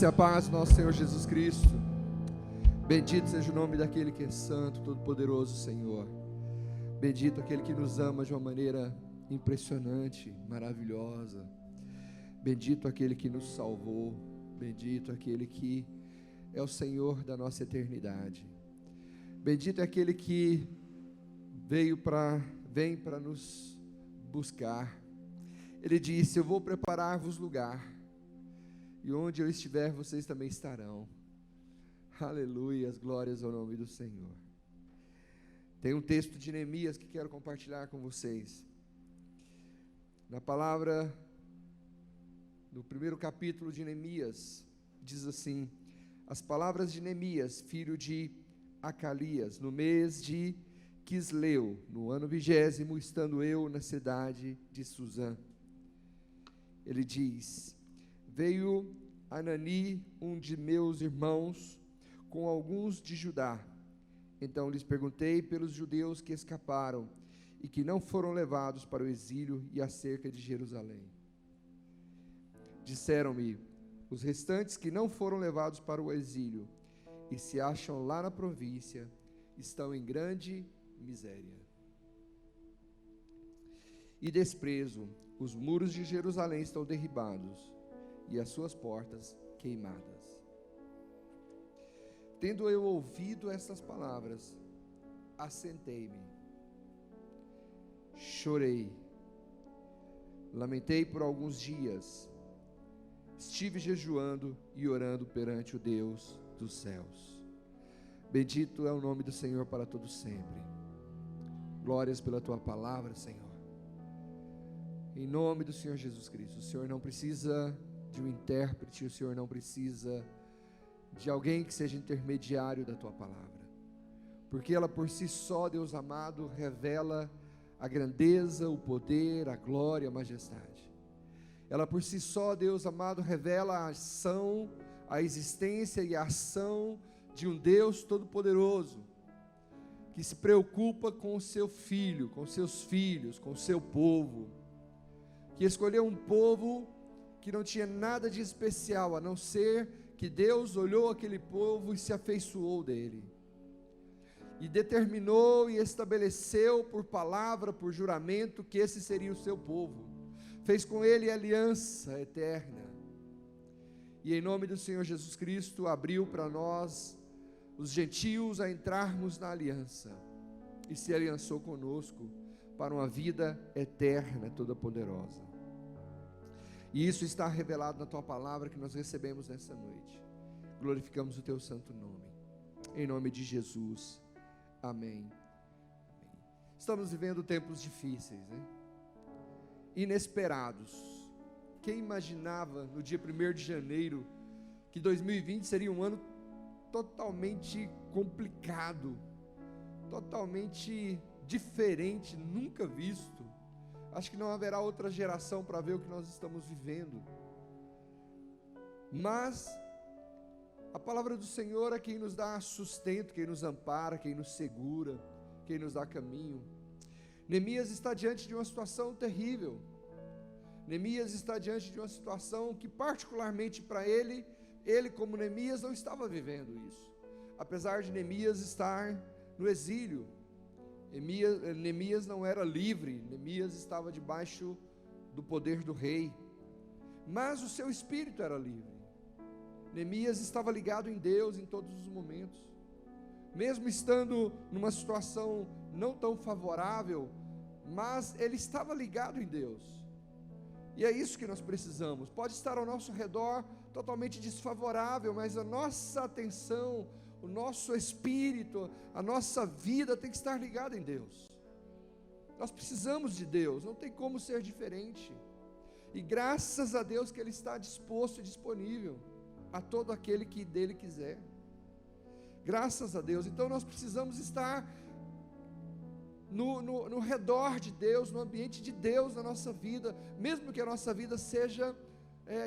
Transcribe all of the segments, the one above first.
A paz do nosso Senhor Jesus Cristo. Bendito seja o nome daquele que é santo, todo-poderoso Senhor. Bendito aquele que nos ama de uma maneira impressionante, maravilhosa. Bendito aquele que nos salvou. Bendito aquele que é o Senhor da nossa eternidade. Bendito é aquele que vem para nos buscar. Ele disse: eu vou preparar-vos lugar, e onde eu estiver, vocês também estarão. Aleluia, as glórias ao nome do Senhor. Tem um texto de Neemias que quero compartilhar com vocês. Na palavra, no primeiro capítulo de Neemias, diz assim: as palavras de Neemias, filho de Acalias, no mês de Quisleu, no ano 20º, estando eu na cidade de Suzã. Ele diz: veio Anani, um de meus irmãos, com alguns de Judá. Então lhes perguntei pelos judeus que escaparam e que não foram levados para o exílio e acerca de Jerusalém. Disseram-me: os restantes que não foram levados para o exílio e se acham lá na província estão em grande miséria e desprezo. Os muros de Jerusalém estão derribados e as suas portas queimadas. Tendo eu ouvido estas palavras, assentei-me, chorei, lamentei por alguns dias, estive jejuando e orando perante o Deus dos céus. Bendito é o nome do Senhor para todo sempre. Glórias pela tua palavra, Senhor. Em nome do Senhor Jesus Cristo. O Senhor não precisa de um intérprete, o Senhor não precisa de alguém que seja intermediário da tua palavra, porque ela por si só, Deus amado, revela a grandeza, o poder, a glória, a majestade. Ela por si só, Deus amado, revela a ação, a existência e a ação de um Deus todo-poderoso, que se preocupa com o seu filho, com seus filhos, com o seu povo, que escolheu um povo que não tinha nada de especial, a não ser que Deus olhou aquele povo e se afeiçoou dele, e determinou e estabeleceu por palavra, por juramento, que esse seria o seu povo, fez com ele aliança eterna, e em nome do Senhor Jesus Cristo, abriu para nós, os gentios, a entrarmos na aliança, e se aliançou conosco, para uma vida eterna, toda poderosa. E isso está revelado na tua palavra que nós recebemos nessa noite. Glorificamos o teu santo nome. Em nome de Jesus. Amém. Estamos vivendo tempos difíceis, né? Inesperados. Quem imaginava no dia 1º de janeiro que 2020 seria um ano totalmente complicado, totalmente diferente, nunca visto. Acho que não haverá outra geração para ver o que nós estamos vivendo. Mas a palavra do Senhor é quem nos dá sustento, quem nos ampara, quem nos segura, quem nos dá caminho. Neemias está diante de uma situação terrível. Neemias está diante de uma situação que particularmente para ele como Neemias não estava vivendo isso. Apesar de Neemias estar no exílio, Neemias não era livre, Neemias estava debaixo do poder do rei, mas o seu espírito era livre. Neemias estava ligado em Deus em todos os momentos, mesmo estando numa situação não tão favorável, mas ele estava ligado em Deus, e é isso que nós precisamos. Pode estar ao nosso redor totalmente desfavorável, mas a nossa atenção, o nosso espírito, a nossa vida tem que estar ligada em Deus. Nós precisamos de Deus, não tem como ser diferente. E graças a Deus que Ele está disposto e disponível a todo aquele que dele quiser. Graças a Deus. Então nós precisamos estar no redor de Deus, no ambiente de Deus na nossa vida, mesmo que a nossa vida seja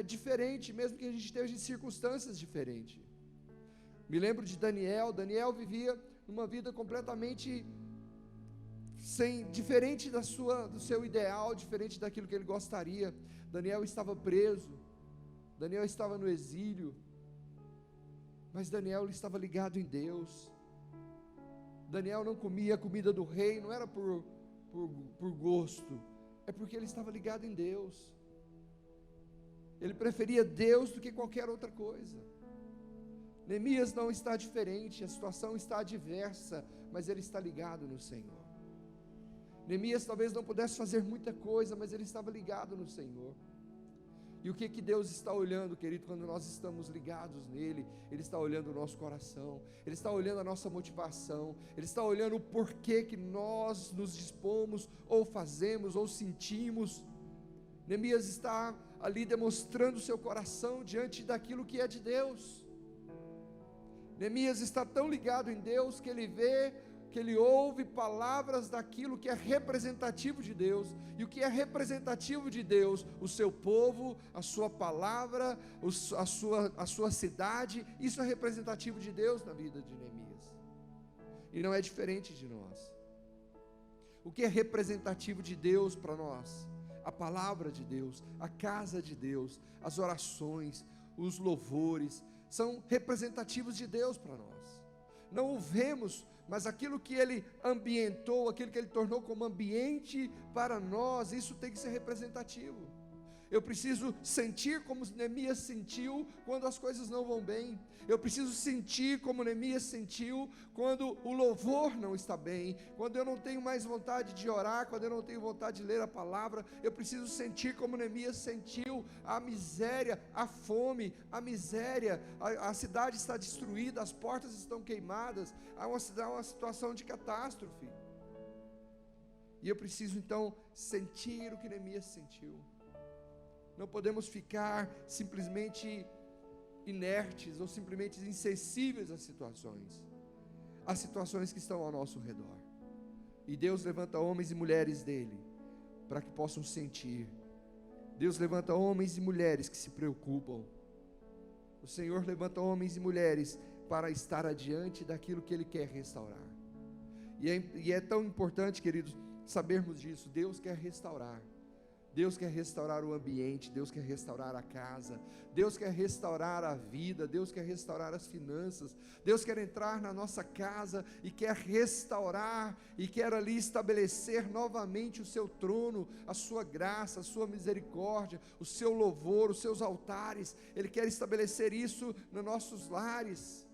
diferente, mesmo que a gente esteja em circunstâncias diferentes. Me lembro de Daniel vivia uma vida completamente diferente do seu ideal, diferente daquilo que ele gostaria. Daniel estava preso, Daniel estava no exílio, Mas Daniel ele estava ligado em Deus. Daniel não comia a comida do rei, não era por gosto, é porque ele estava ligado em Deus. Ele preferia Deus do que qualquer outra coisa. Neemias não está diferente, a situação está adversa, mas ele está ligado no Senhor. Neemias talvez não pudesse fazer muita coisa, mas ele estava ligado no Senhor. E o que Deus está olhando, querido, quando nós estamos ligados nele? Ele está olhando o nosso coração, Ele está olhando a nossa motivação, Ele está olhando o porquê que nós nos dispomos, ou fazemos, ou sentimos. Neemias está ali demonstrando o seu coração diante daquilo que é de Deus. Neemias está tão ligado em Deus que ele vê, que ele ouve palavras daquilo que é representativo de Deus. E o que é representativo de Deus? O seu povo, a sua palavra, a sua cidade. Isso é representativo de Deus na vida de Neemias. E não é diferente de nós. O que é representativo de Deus para nós? A palavra de Deus, a casa de Deus, as orações, os louvores, são representativos de Deus para nós. Não o vemos, mas aquilo que Ele ambientou, aquilo que Ele tornou como ambiente para nós, isso tem que ser representativo. Eu preciso sentir como Neemias sentiu quando as coisas não vão bem. Eu preciso sentir como Neemias sentiu quando o louvor não está bem, quando eu não tenho mais vontade de orar, quando eu não tenho vontade de ler a palavra. Eu preciso sentir como Neemias sentiu a miséria, a fome, a miséria, a cidade está destruída, as portas estão queimadas, há uma situação de catástrofe. E eu preciso então sentir o que Neemias sentiu. Não podemos ficar simplesmente inertes ou simplesmente insensíveis às situações que estão ao nosso redor. E Deus levanta homens e mulheres dele para que possam sentir. Deus levanta homens e mulheres que se preocupam. O Senhor levanta homens e mulheres para estar adiante daquilo que Ele quer restaurar. E é tão importante, queridos, sabermos disso. Deus quer restaurar. Deus quer restaurar o ambiente, Deus quer restaurar a casa, Deus quer restaurar a vida, Deus quer restaurar as finanças, Deus quer entrar na nossa casa e quer restaurar, e quer ali estabelecer novamente o seu trono, a sua graça, a sua misericórdia, o seu louvor, os seus altares. Ele quer estabelecer isso nos nossos lares.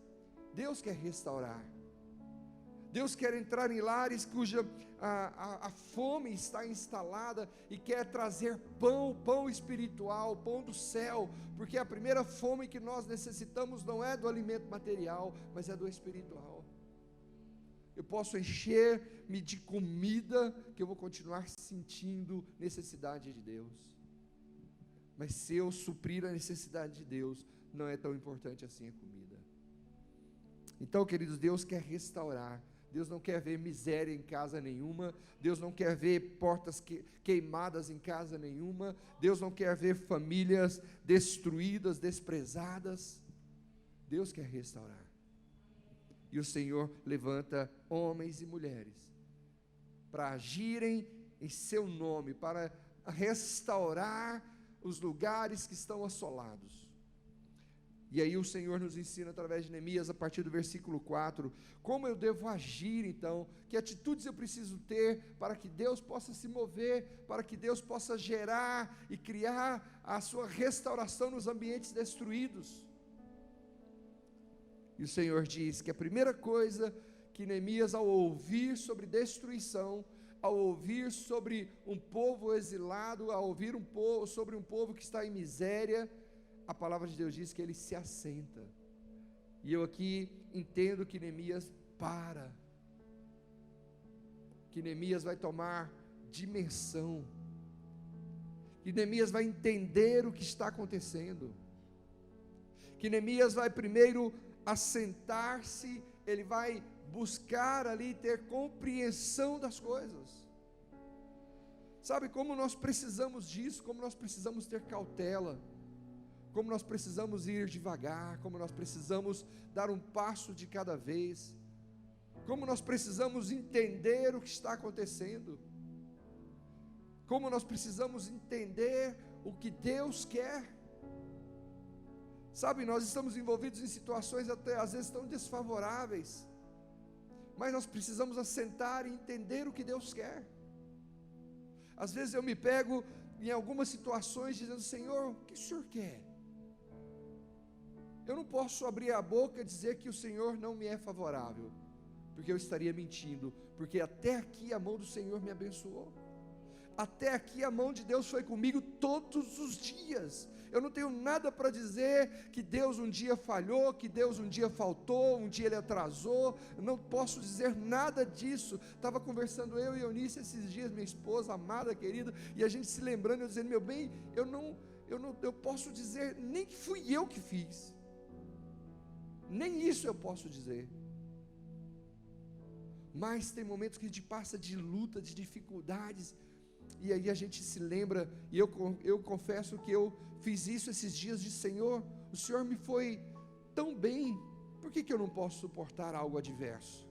Deus quer restaurar. Deus quer entrar em lares cuja a fome está instalada e quer trazer pão espiritual, pão do céu, porque a primeira fome que nós necessitamos não é do alimento material, mas é do espiritual. Eu posso encher-me de comida, que eu vou continuar sentindo necessidade de Deus, mas se eu suprir a necessidade de Deus, não é tão importante assim a comida. Então, queridos, Deus quer restaurar. Deus não quer ver miséria em casa nenhuma. Deus não quer ver portas queimadas em casa nenhuma. Deus não quer ver famílias destruídas, desprezadas. Deus quer restaurar. E o Senhor levanta homens e mulheres para agirem em seu nome, para restaurar os lugares que estão assolados. E aí o Senhor nos ensina através de Neemias, a partir do versículo 4, como eu devo agir então, que atitudes eu preciso ter para que Deus possa se mover, para que Deus possa gerar e criar a sua restauração nos ambientes destruídos. E o Senhor diz que a primeira coisa que Neemias, ao ouvir sobre destruição, ao ouvir sobre um povo exilado, ao ouvir sobre um povo que está em miséria, a palavra de Deus diz que ele se assenta. E eu aqui entendo que Neemias para, que Neemias vai tomar dimensão, que Neemias vai entender o que está acontecendo, que Neemias vai primeiro assentar-se, ele vai buscar ali ter compreensão das coisas. Sabe como nós precisamos disso, como nós precisamos ter cautela, como nós precisamos ir devagar, como nós precisamos dar um passo de cada vez, como nós precisamos entender o que está acontecendo, como nós precisamos entender o que Deus quer. Sabe, nós estamos envolvidos em situações até às vezes tão desfavoráveis, mas nós precisamos assentar e entender o que Deus quer. Às vezes eu me pego em algumas situações dizendo: Senhor, o que o Senhor quer? Eu não posso abrir a boca e dizer que o Senhor não me é favorável, porque eu estaria mentindo, porque até aqui a mão do Senhor me abençoou, até aqui a mão de Deus foi comigo todos os dias. Eu não tenho nada para dizer que Deus um dia falhou, que Deus um dia faltou, um dia Ele atrasou. Eu não posso dizer nada disso. Estava conversando eu e Eunice esses dias, minha esposa amada, querida, e a gente se lembrando, eu dizendo: meu bem, eu posso dizer nem que fui eu que fiz, nem isso eu posso dizer. Mas tem momentos que a gente passa de luta, de dificuldades, e aí a gente se lembra, e eu confesso que eu fiz isso esses dias, de Senhor, o Senhor me foi tão bem, por que eu não posso suportar algo adverso?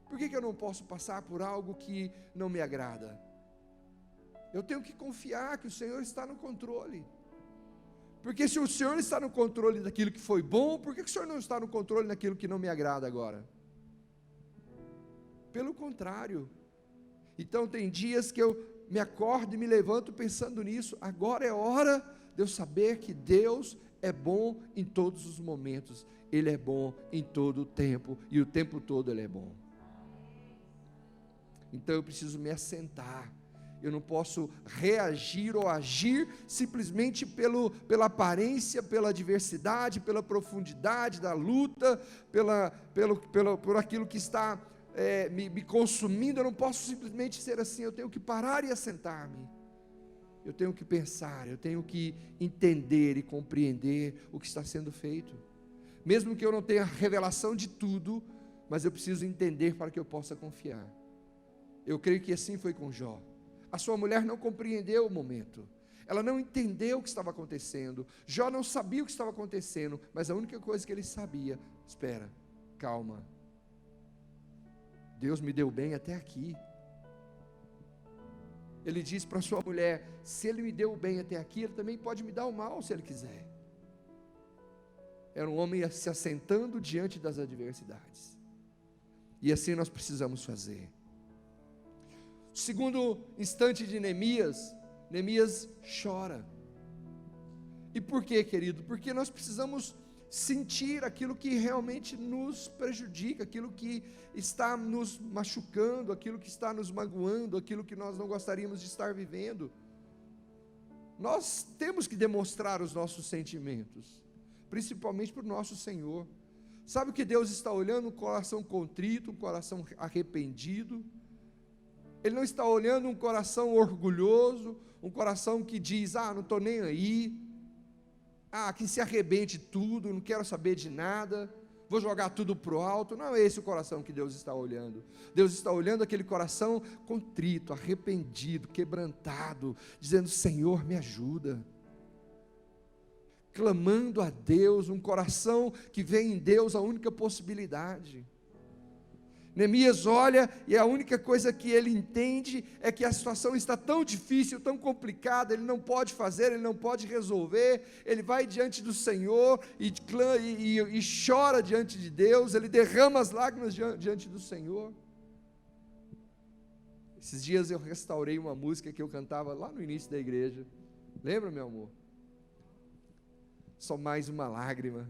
Por que eu não posso passar por algo que não me agrada? Eu tenho que confiar que o Senhor está no controle, porque se o Senhor está no controle daquilo que foi bom, por que o Senhor não está no controle daquilo que não me agrada agora? Pelo contrário. Então tem dias que eu me acordo e me levanto pensando nisso. Agora é hora de eu saber que Deus é bom em todos os momentos. Ele é bom em todo o tempo, e o tempo todo Ele é bom. Então eu preciso me assentar. Eu não posso reagir ou agir simplesmente pela aparência, pela adversidade, pela profundidade da luta, por aquilo que está me consumindo. Eu não posso simplesmente ser assim. Eu tenho que parar e assentar-me. Eu tenho que pensar, eu tenho que entender e compreender o que está sendo feito. Mesmo que eu não tenha revelação de tudo, mas eu preciso entender para que eu possa confiar. Eu creio que assim foi com Jó. A sua mulher não compreendeu o momento, ela não entendeu o que estava acontecendo. Jó não sabia o que estava acontecendo, mas a única coisa que ele sabia: espera, calma, Deus me deu bem até aqui. Ele disse para sua mulher: se Ele me deu o bem até aqui, Ele também pode me dar o mal se Ele quiser. Era um homem se assentando diante das adversidades, e assim nós precisamos fazer. Segundo instante de Neemias, Neemias chora. E por quê, querido? Porque nós precisamos sentir aquilo que realmente nos prejudica, aquilo que está nos machucando, aquilo que está nos magoando, aquilo que nós não gostaríamos de estar vivendo. Nós temos que demonstrar os nossos sentimentos, principalmente para o nosso Senhor. Sabe o que Deus está olhando? Um coração contrito, um coração arrependido. Ele não está olhando um coração orgulhoso, um coração que diz: não estou nem aí, que se arrebente tudo, não quero saber de nada, vou jogar tudo para o alto. Não é esse o coração que Deus está olhando. Deus está olhando aquele coração contrito, arrependido, quebrantado, dizendo: Senhor, me ajuda. Clamando a Deus, um coração que vê em Deus a única possibilidade. Neemias olha, e a única coisa que ele entende é que a situação está tão difícil, tão complicada, ele não pode fazer, ele não pode resolver. Ele vai diante do Senhor e chora diante de Deus, ele derrama as lágrimas diante do Senhor. Esses dias eu restaurei uma música que eu cantava lá no início da igreja. Lembra, meu amor? Só mais uma lágrima.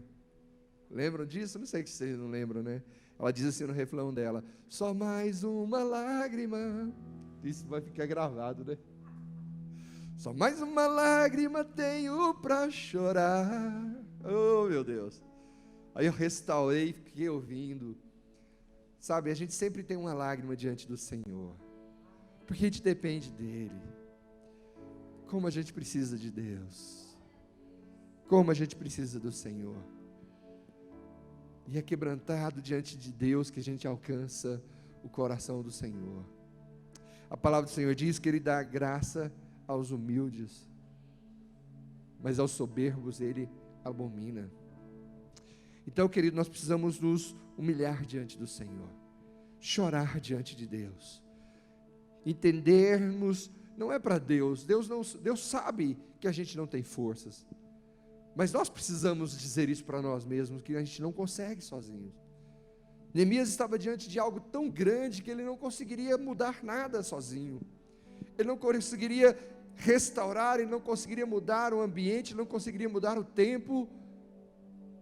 Lembram disso? Não sei que vocês não lembram, né? Ela diz assim no refrão dela: só mais uma lágrima. Isso vai ficar gravado, né? Só mais uma lágrima tenho para chorar. Oh, meu Deus. Aí eu restaurei, fiquei ouvindo. Sabe, a gente sempre tem uma lágrima diante do Senhor, porque a gente depende dEle. Como a gente precisa de Deus, como a gente precisa do Senhor. E é quebrantado diante de Deus que a gente alcança o coração do Senhor. A palavra do Senhor diz que Ele dá graça aos humildes, mas aos soberbos Ele abomina. Então, querido, nós precisamos nos humilhar diante do Senhor, chorar diante de Deus, entendermos, não é para Deus, Deus sabe que a gente não tem forças, Mas nós precisamos dizer isso para nós mesmos, que a gente não consegue sozinhos. Neemias estava diante de algo tão grande que ele não conseguiria mudar nada sozinho. Ele não conseguiria restaurar, ele não conseguiria mudar o ambiente, ele não conseguiria mudar o tempo,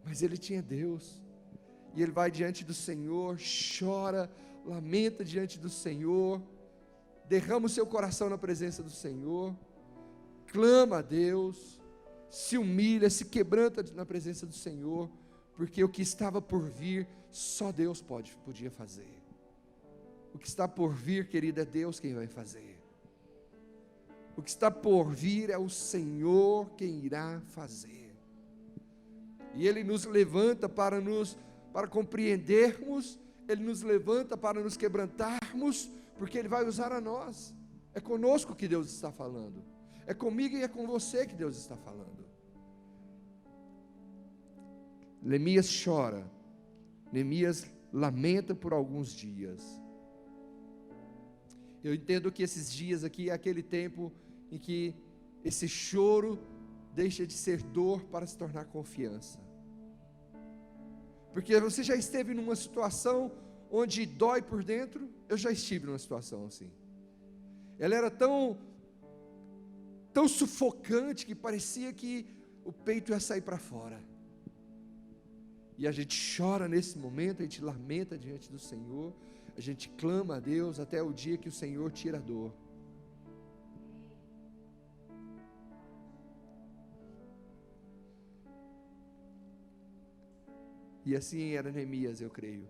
mas ele tinha Deus. E ele vai diante do Senhor, chora, lamenta diante do Senhor, derrama o seu coração na presença do Senhor, clama a Deus, se humilha, se quebranta na presença do Senhor, porque o que estava por vir, só Deus podia fazer. O que está por vir, querido, é Deus quem vai fazer. O que está por vir é o Senhor quem irá fazer. E Ele nos levanta para compreendermos, Ele nos levanta para nos quebrantarmos, porque Ele vai usar a nós. É conosco que Deus está falando. É comigo e é com você que Deus está falando. Neemias chora. Neemias lamenta por alguns dias. Eu entendo que esses dias aqui é aquele tempo em que esse choro deixa de ser dor para se tornar confiança. Porque você já esteve numa situação onde dói por dentro? Eu já estive numa situação assim. Ela era tão sufocante que parecia que o peito ia sair para fora. E a gente chora nesse momento, a gente lamenta diante do Senhor, a gente clama a Deus até o dia que o Senhor tira a dor. E assim era Neemias, eu creio.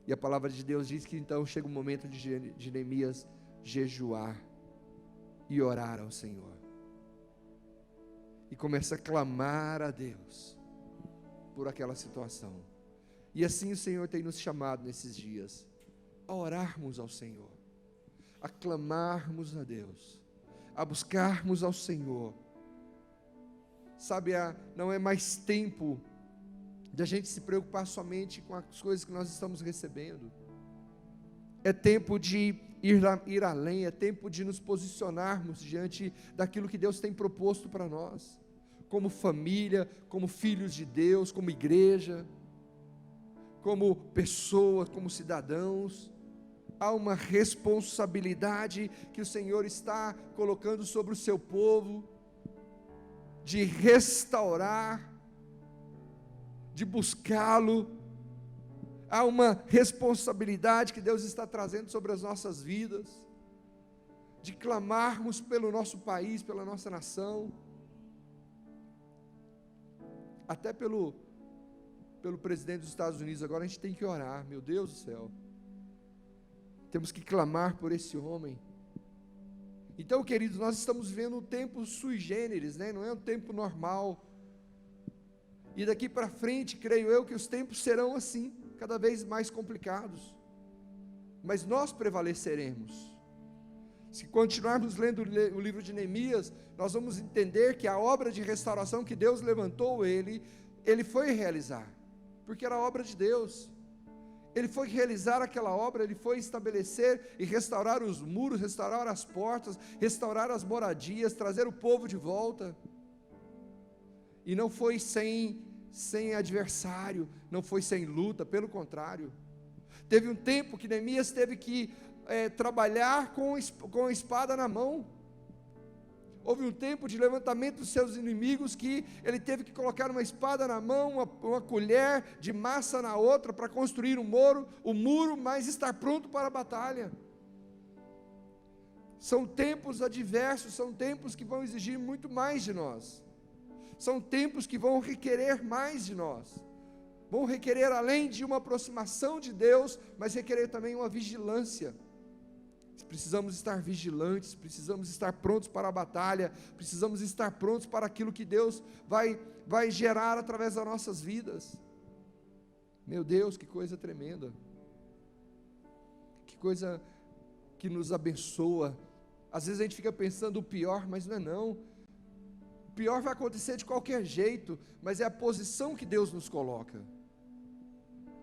E a palavra de Deus diz que então chega o momento de Neemias jejuar e orar ao Senhor. E começa a clamar a Deus por aquela situação. E assim o Senhor tem nos chamado nesses dias a orarmos ao Senhor, a clamarmos a Deus, a buscarmos ao Senhor. Sabe, não é mais tempo de a gente se preocupar somente com as coisas que nós estamos recebendo. É tempo de ir além, é tempo de nos posicionarmos diante daquilo que Deus tem proposto para nós, como família, como filhos de Deus, como igreja, como pessoas, como cidadãos. Há uma responsabilidade que o Senhor está colocando sobre o seu povo, de restaurar, de buscá-lo. Há uma responsabilidade que Deus está trazendo sobre as nossas vidas, de clamarmos pelo nosso país, pela nossa nação, até pelo presidente dos Estados Unidos. Agora a gente tem que orar, meu Deus do céu, temos que clamar por esse homem. Então, queridos, nós estamos vivendo um tempo sui generis, né? Não é um tempo normal, e daqui para frente, creio eu, que os tempos serão assim, cada vez mais complicados, mas nós prevaleceremos. Se continuarmos lendo o livro de Neemias, nós vamos entender que a obra de restauração que Deus levantou ele foi realizar, porque era obra de Deus. Ele foi realizar aquela obra, ele foi estabelecer e restaurar os muros, restaurar as portas, restaurar as moradias, trazer o povo de volta. E não foi sem adversário, não foi sem luta, pelo contrário. Teve um tempo que Neemias teve que trabalhar com a espada na mão. Houve um tempo de levantamento dos seus inimigos que ele teve que colocar uma espada na mão, uma colher de massa na outra para construir o muro, mas estar pronto para a batalha. São tempos adversos, são tempos que vão exigir muito mais de nós. São tempos que vão requerer mais de nós. Vão requerer, além de uma aproximação de Deus, mas requerer também uma vigilância. Precisamos estar vigilantes, precisamos estar prontos para a batalha, precisamos estar prontos para aquilo que Deus vai gerar através das nossas vidas. Meu Deus, que coisa tremenda, que coisa que nos abençoa. Às vezes a gente fica pensando o pior, mas não é não. O pior vai acontecer de qualquer jeito, mas é a posição que Deus nos coloca.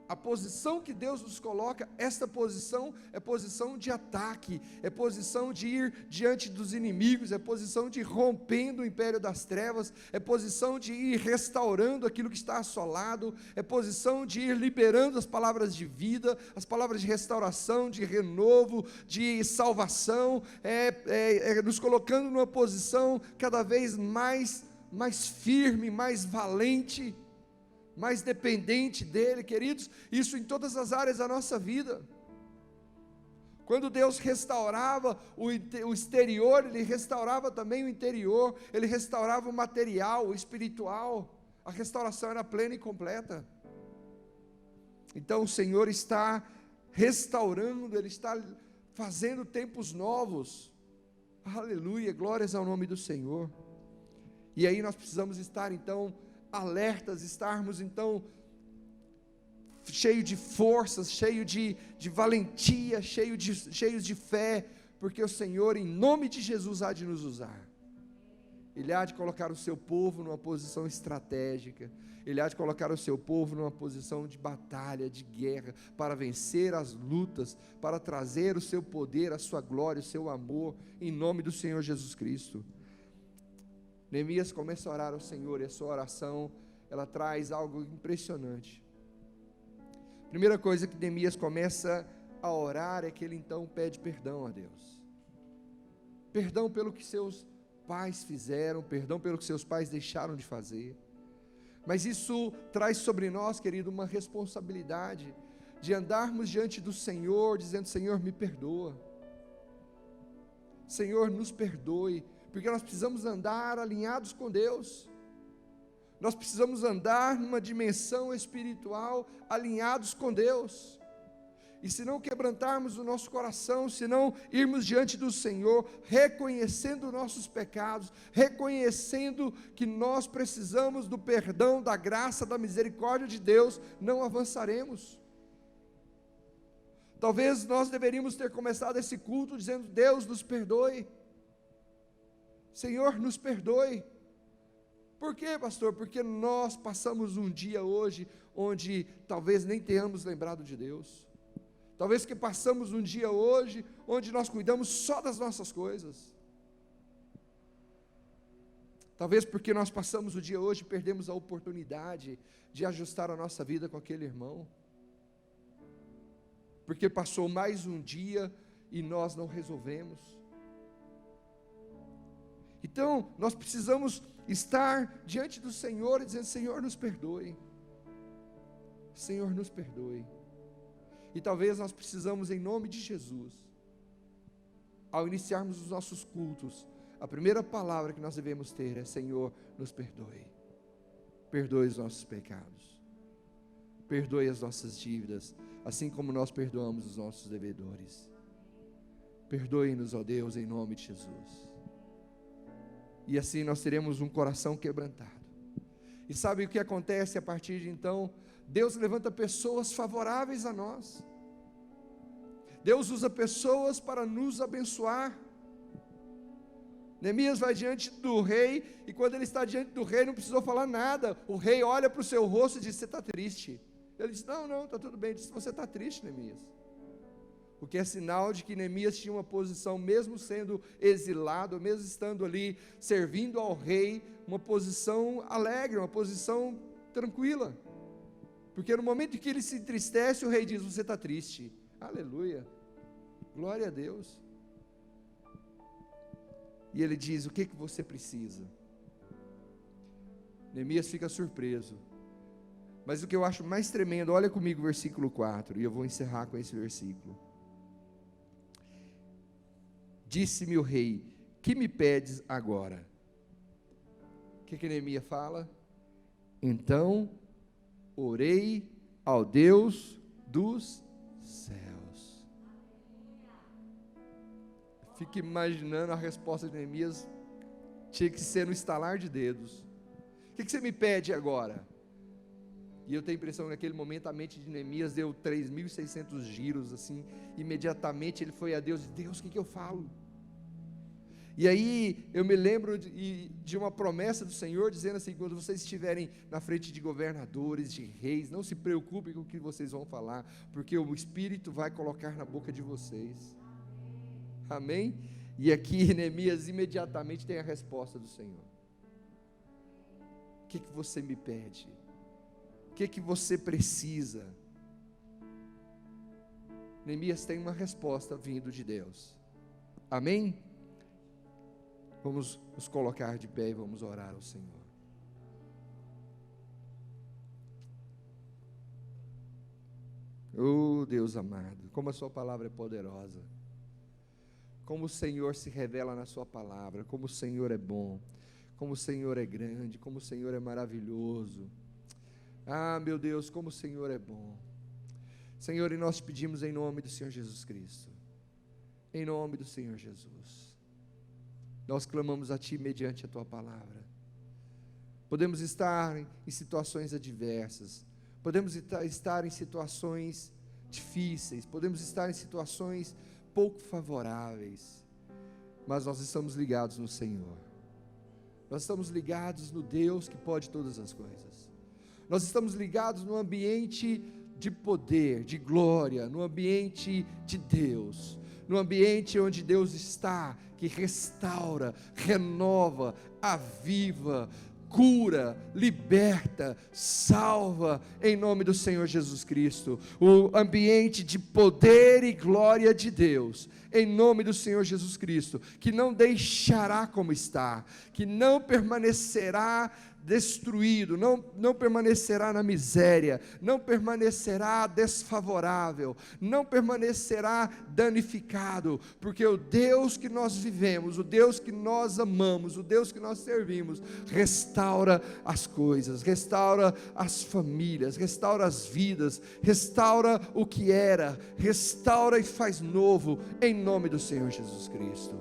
A posição que Deus nos coloca, esta posição é posição de ataque, é posição de ir diante dos inimigos, é posição de ir rompendo o império das trevas, é posição de ir restaurando aquilo que está assolado, é posição de ir liberando as palavras de vida, as palavras de restauração, de renovo, de salvação, nos colocando numa posição cada vez mais firme, mais valente, mais dependente dele, queridos, isso em todas as áreas da nossa vida. Quando Deus restaurava o exterior, Ele restaurava também o interior, Ele restaurava o material, o espiritual, a restauração era plena e completa. Então o Senhor está restaurando, Ele está fazendo tempos novos, aleluia, glórias ao nome do Senhor. E aí nós precisamos estar então alertas, estarmos então cheios de forças, cheios de valentia, cheios de fé, porque o Senhor, em nome de Jesus, há de nos usar. Ele há de colocar o seu povo numa posição estratégica, Ele há de colocar o seu povo numa posição de batalha, de guerra, para vencer as lutas, para trazer o seu poder, a sua glória, o seu amor, em nome do Senhor Jesus Cristo. Neemias começa a orar ao Senhor, e a sua oração, ela traz algo impressionante. Primeira coisa que Neemias começa a orar, é que ele então pede perdão a Deus. Perdão pelo que seus pais fizeram, perdão pelo que seus pais deixaram de fazer. Mas isso traz sobre nós, querido, uma responsabilidade, de andarmos diante do Senhor, dizendo: Senhor, me perdoa. Senhor, nos perdoe. Porque nós precisamos andar alinhados com Deus, nós precisamos andar numa dimensão espiritual, alinhados com Deus, e se não quebrantarmos o nosso coração, se não irmos diante do Senhor, reconhecendo nossos pecados, reconhecendo que nós precisamos do perdão, da graça, da misericórdia de Deus, não avançaremos. Talvez nós deveríamos ter começado esse culto dizendo: Deus nos perdoe, Senhor, nos perdoe. Por quê, pastor? Porque nós passamos um dia hoje onde talvez nem tenhamos lembrado de Deus. Talvez que passamos um dia hoje onde nós cuidamos só das nossas coisas. Talvez porque nós passamos o dia hoje e perdemos a oportunidade de ajustar a nossa vida com aquele irmão. Porque passou mais um dia e nós não resolvemos. Então, nós precisamos estar diante do Senhor e dizendo: Senhor, nos perdoe. Senhor, nos perdoe. E talvez nós precisamos, em nome de Jesus, ao iniciarmos os nossos cultos, a primeira palavra que nós devemos ter é: Senhor, nos perdoe. Perdoe os nossos pecados. Perdoe as nossas dívidas, assim como nós perdoamos os nossos devedores. Perdoe-nos, ó Deus, em nome de Jesus. E assim nós teremos um coração quebrantado. E sabe o que acontece a partir de então? Deus levanta pessoas favoráveis a nós. Deus usa pessoas para nos abençoar. Neemias vai diante do rei, e quando ele está diante do rei, não precisou falar nada. O rei olha para o seu rosto e diz: você está triste? Ele diz: não, está tudo bem. Ele diz: você está triste, Neemias. O que é sinal de que Neemias tinha uma posição, mesmo sendo exilado, mesmo estando ali servindo ao rei, uma posição alegre, uma posição tranquila. Porque no momento em que ele se entristece, o rei diz: você está triste. Aleluia, glória a Deus. E ele diz: o que você precisa? Neemias fica surpreso. Mas o que eu acho mais tremendo, olha comigo o versículo 4, e eu vou encerrar com esse versículo. Disse-me o rei: que me pedes agora? O que Neemias fala? Então orei ao Deus dos céus. Fique imaginando a resposta de Neemias. Tinha que ser no estalar de dedos. O que você me pede agora? E eu tenho a impressão que naquele momento a mente de Neemias deu 3.600 giros, assim. Imediatamente ele foi a Deus: Deus, o que eu falo? E aí eu me lembro de uma promessa do Senhor, dizendo assim: quando vocês estiverem na frente de governadores, de reis, não se preocupem com o que vocês vão falar, porque o Espírito vai colocar na boca de vocês. Amém? E aqui Neemias imediatamente tem a resposta do Senhor. O que você me pede? O que você precisa? Neemias tem uma resposta vindo de Deus. Amém? Vamos nos colocar de pé e vamos orar ao Senhor. Oh Deus amado, como a sua palavra é poderosa, como o Senhor se revela na sua palavra, como o Senhor é bom, como o Senhor é grande, como o Senhor é maravilhoso. Ah, meu Deus, como o Senhor é bom. Senhor, e nós te pedimos em nome do Senhor Jesus Cristo, em nome do Senhor Jesus, nós clamamos a Ti mediante a Tua palavra. Podemos estar em situações adversas, podemos estar em situações difíceis, podemos estar em situações pouco favoráveis, mas nós estamos ligados no Senhor, nós estamos ligados no Deus que pode todas as coisas, nós estamos ligados no ambiente de poder, de glória, no ambiente de Deus, no ambiente onde Deus está, que restaura, renova, aviva, cura, liberta, salva, em nome do Senhor Jesus Cristo, o ambiente de poder e glória de Deus, em nome do Senhor Jesus Cristo, que não deixará como está, que não permanecerá destruído, não permanecerá na miséria, não permanecerá desfavorável, não permanecerá danificado, porque o Deus que nós vivemos, o Deus que nós amamos, o Deus que nós servimos, restaura as coisas, restaura as famílias, restaura as vidas, restaura o que era, restaura e faz novo, em nome do Senhor Jesus Cristo.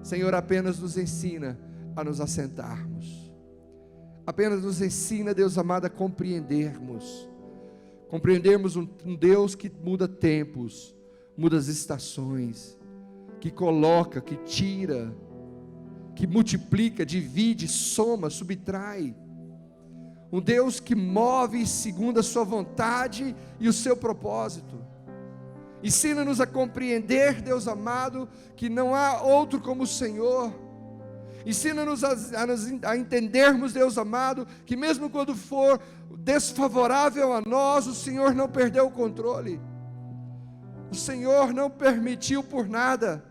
Senhor, apenas nos ensina a nos assentarmos, apenas nos ensina, Deus amado, a compreendermos um Deus que muda tempos, muda as estações, que coloca, que tira, que multiplica, divide, soma, subtrai, um Deus que move segundo a sua vontade e o seu propósito. Ensina-nos a compreender, Deus amado, que não há outro como o Senhor. Ensina-nos a entendermos, Deus amado, que mesmo quando for desfavorável a nós, o Senhor não perdeu o controle, o Senhor não permitiu por nada.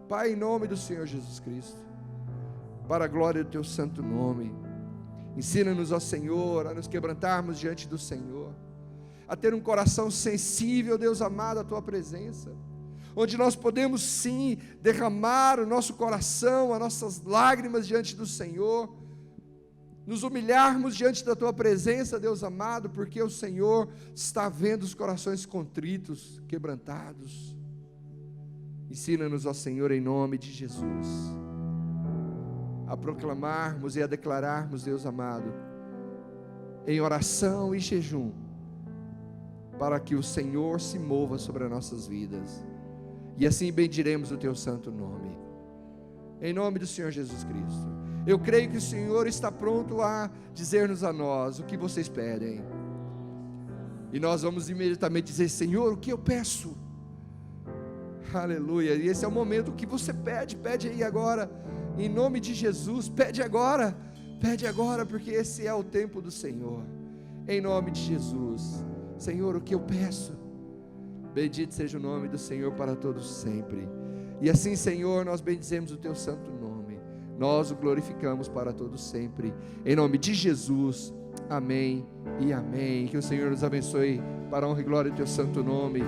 Pai, em nome do Senhor Jesus Cristo, para a glória do Teu santo nome, ensina-nos, ó Senhor, a nos quebrantarmos diante do Senhor, a ter um coração sensível, Deus amado, à Tua presença, onde nós podemos sim derramar o nosso coração, as nossas lágrimas diante do Senhor, nos humilharmos diante da Tua presença, Deus amado, porque o Senhor está vendo os corações contritos, quebrantados. Ensina-nos, ó Senhor, em nome de Jesus, a proclamarmos e a declararmos, Deus amado, em oração e jejum, para que o Senhor se mova sobre as nossas vidas, e assim bendiremos o Teu santo nome, em nome do Senhor Jesus Cristo. Eu creio que o Senhor está pronto a dizer-nos a nós o que vocês pedem, e nós vamos imediatamente dizer: Senhor, o que eu peço? Aleluia. E esse é o momento que você pede aí agora, em nome de Jesus. Pede agora, porque esse é o tempo do Senhor, em nome de Jesus. Senhor, o que eu peço? Bendito seja o nome do Senhor para todos sempre. E assim, Senhor, nós bendizemos o Teu santo nome, nós o glorificamos para todos sempre, em nome de Jesus. Amém e amém. Que o Senhor nos abençoe para a honra e glória do Teu santo nome,